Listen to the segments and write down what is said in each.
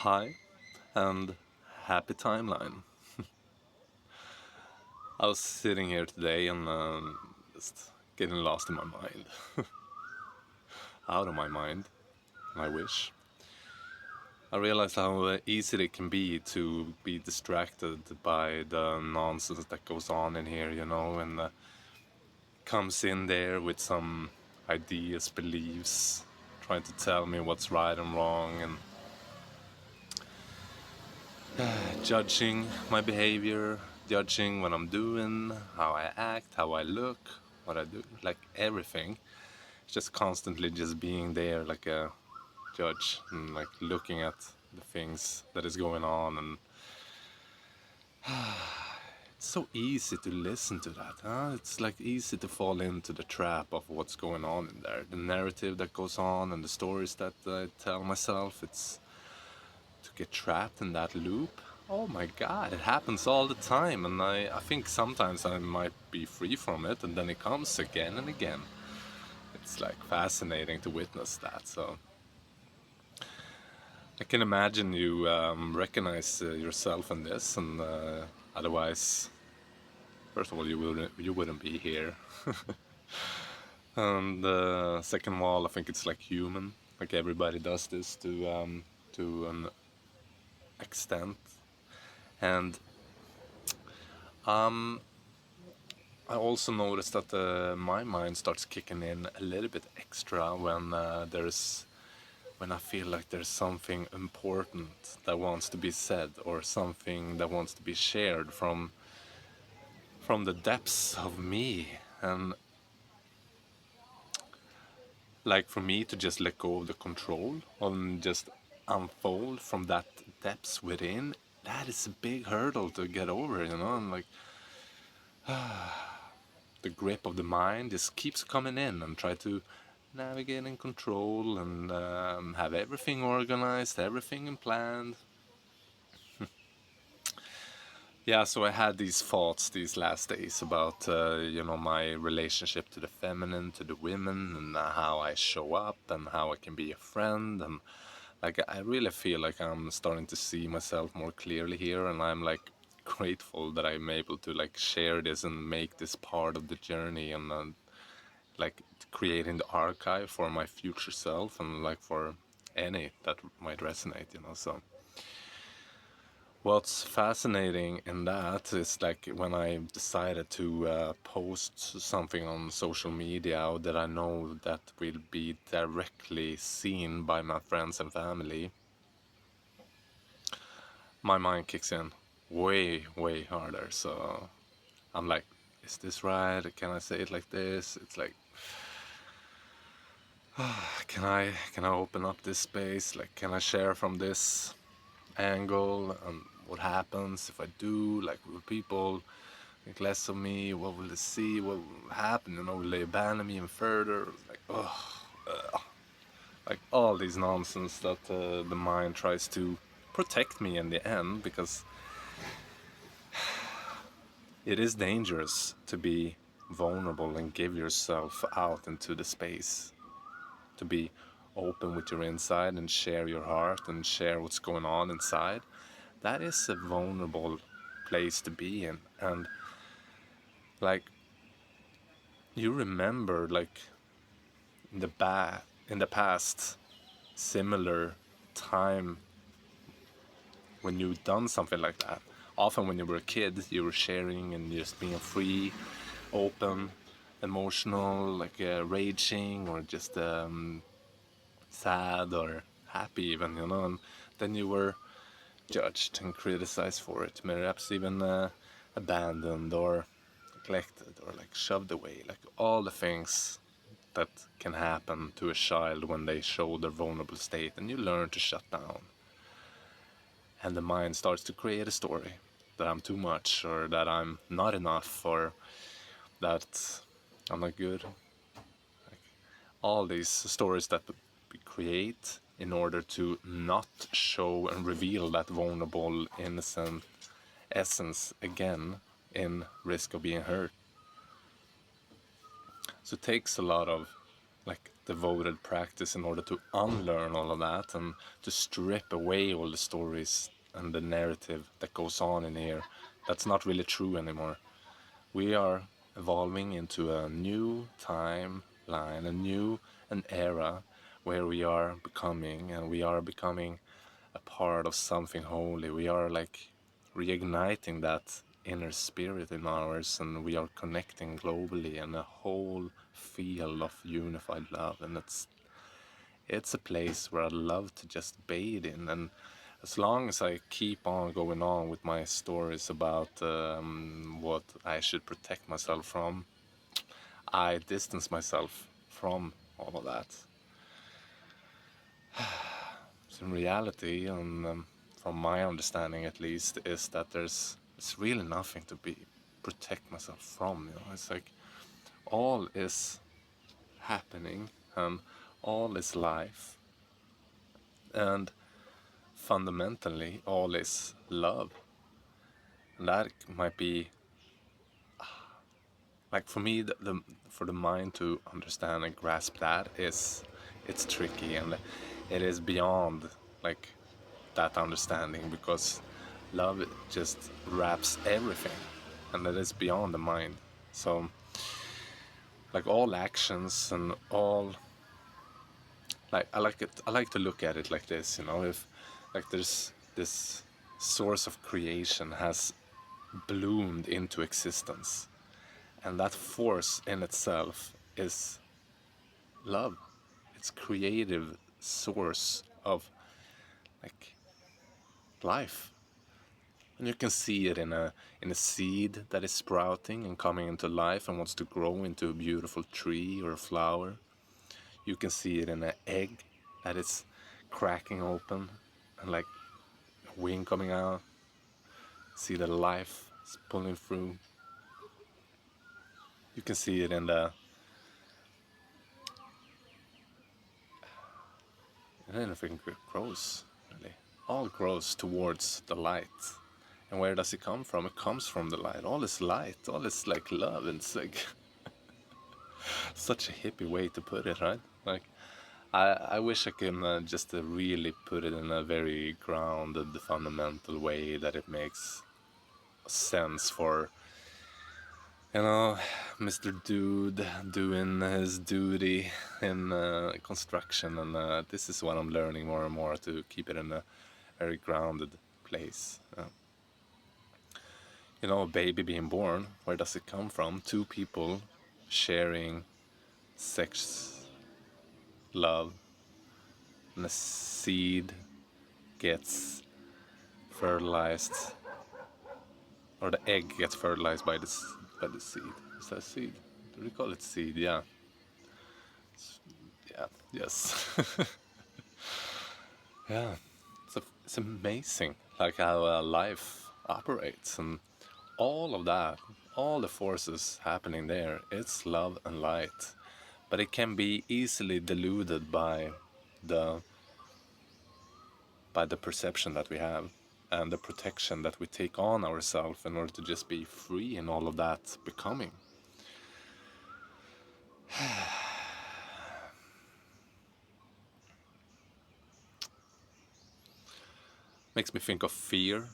Hi and happy timeline. I was sitting here today and just getting lost in my mind. Out of my mind, I wish. I realized how easy it can be to be distracted by the nonsense that goes on in here, and comes in there with some ideas, beliefs, trying to tell me what's right and wrong, and judging my behavior, judging what I'm doing, how I act, how I look, what I do, like everything. Just constantly just being there like a judge and like looking at the things that is going on, and it's so easy to listen to that, huh? It's like easy to fall into the trap of what's going on in there, the narrative that goes on and the stories that I tell myself. It's to get trapped in that loop. Oh my god, it happens all the time, and I think sometimes I might be free from it, and then it comes again and again. It's like fascinating to witness that. So I can imagine you recognize yourself in this, and otherwise, first of all, you wouldn't be here. And second of all, I think it's like human. Like everybody does this to an extent, and um, I also noticed that my mind starts kicking in a little bit extra when I feel like there's something important that wants to be said, or something that wants to be shared from the depths of me. And like for me to just let go of the control and just unfold from that depths within, that is a big hurdle to get over, and like the grip of the mind just keeps coming in and try to navigate and control and have everything organized, everything in planned. Yeah, so I had these thoughts these last days about my relationship to the feminine, to the women, and how I show up and how I can be a friend. And like I really feel like I'm starting to see myself more clearly here, and I'm like grateful that I'm able to like share this and make this part of the journey, and like creating the archive for my future self, and like for any that might resonate. So what's fascinating in that is like when I decided to post something on social media that I know that will be directly seen by my friends and family, my mind kicks in way, way harder. So I'm like, is this right? Can I say it like this? It's like, can I open up this space? Like, can I share from this angle? And what happens if I do? Like, will people think less of me? What will they see? What will happen? Will they abandon me even further? Like, like all these nonsense that the mind tries to protect me in the end, because it is dangerous to be vulnerable and give yourself out into the space, to be open with your inside and share your heart and share what's going on inside. That is a vulnerable place to be in. And like, you remember like in the past similar time when you've done something like that. Often when you were a kid, you were sharing and just being free, open, emotional, like raging, or just sad or happy even, and then you were judged and criticized for it, perhaps even abandoned or neglected or like shoved away, like all the things that can happen to a child when they show their vulnerable state, and you learn to shut down. And the mind starts to create a story that I'm too much, or that I'm not enough, or that I'm not good. Like, all these stories that we create in order to not show and reveal that vulnerable, innocent essence again, in risk of being hurt. So it takes a lot of like devoted practice in order to unlearn all of that and to strip away all the stories and the narrative that goes on in here that's not really true anymore. We are evolving into a new timeline, an era where we are becoming a part of something holy. We are like reigniting that inner spirit in ours, and we are connecting globally in a whole field of unified love. And it's a place where I love to just bathe in. And as long as I keep on going on with my stories about what I should protect myself from, I distance myself from all of that. So in reality, and from my understanding at least, is that it's really nothing to be protect myself from. It's like all is happening and all is life, and fundamentally all is love. And that might be like for me for the mind to understand and grasp that is it's tricky, and it is beyond like that understanding, because love just wraps everything, and that is beyond the mind. So like all actions and all, like I like to look at it like this, if like there's this source of creation has bloomed into existence, and that force in itself is love. It's creative source of like life. And you can see it in a seed that is sprouting and coming into life and wants to grow into a beautiful tree or a flower. You can see it in an egg that is cracking open and like a wing coming out. See the life is pulling through. You can see it in anything grows, really. All grows towards the light. And where does it come from? It comes from the light. All is light. All is like love. And it's like such a hippie way to put it, right? Like I wish I could just really put it in a very grounded, fundamental way that it makes sense for, Mr. Dude doing his duty in construction. And this is what I'm learning more and more, to keep it in a very grounded place. A baby being born, where does it come from? Two people sharing sex, love, and a seed gets fertilized, or the egg gets fertilized by the seed. Is that seed? Do we call it seed? Yeah. Yeah. Yes. Yeah. It's amazing, like how life operates, and all of that, all the forces happening there. It's love and light, but it can be easily diluted the by the perception that we have and the protection that we take on ourselves in order to just be free in all of that becoming. Makes me think of fear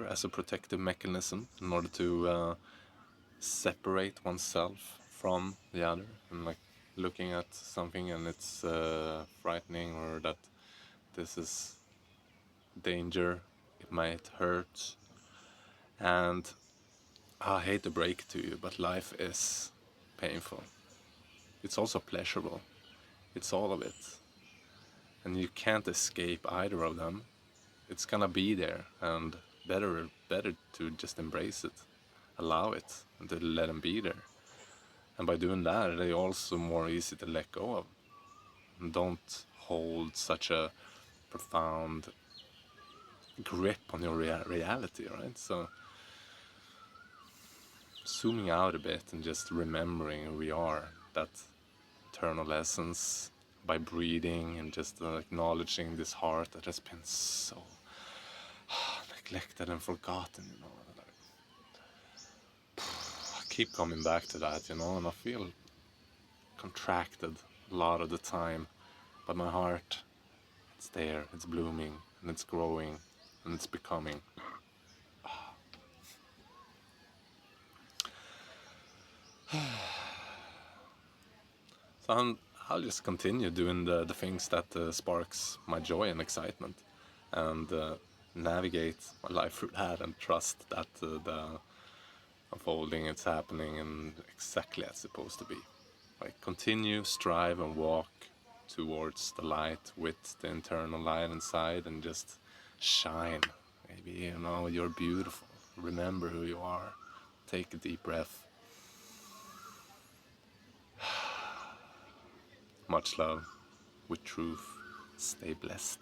as a protective mechanism in order to separate oneself from the other, and like looking at something and it's frightening, or that this is danger, it might hurt. And I hate to break it to you, but life is painful. It's also pleasurable. It's all of it. And you can't escape either of them. It's gonna be there, and better to just embrace it, allow it, and to let them be there. And by doing that, they're also more easy to let go of. And don't hold such a profound grip on your reality, right? So zooming out a bit and just remembering who we are, that eternal essence, by breathing and just acknowledging this heart that has been so neglected and forgotten, I keep coming back to that, and I feel contracted a lot of the time, but my heart, it's there, it's blooming, and it's growing, and it's becoming. So I'll just continue doing the things that sparks my joy and excitement, and navigate my life through that, and trust that the unfolding, it's happening, and exactly as it's supposed to be. Like, continue, strive, and walk towards the light with the internal light inside, and just shine. Maybe, you're beautiful. Remember who you are. Take a deep breath. Much love, with truth. Stay blessed.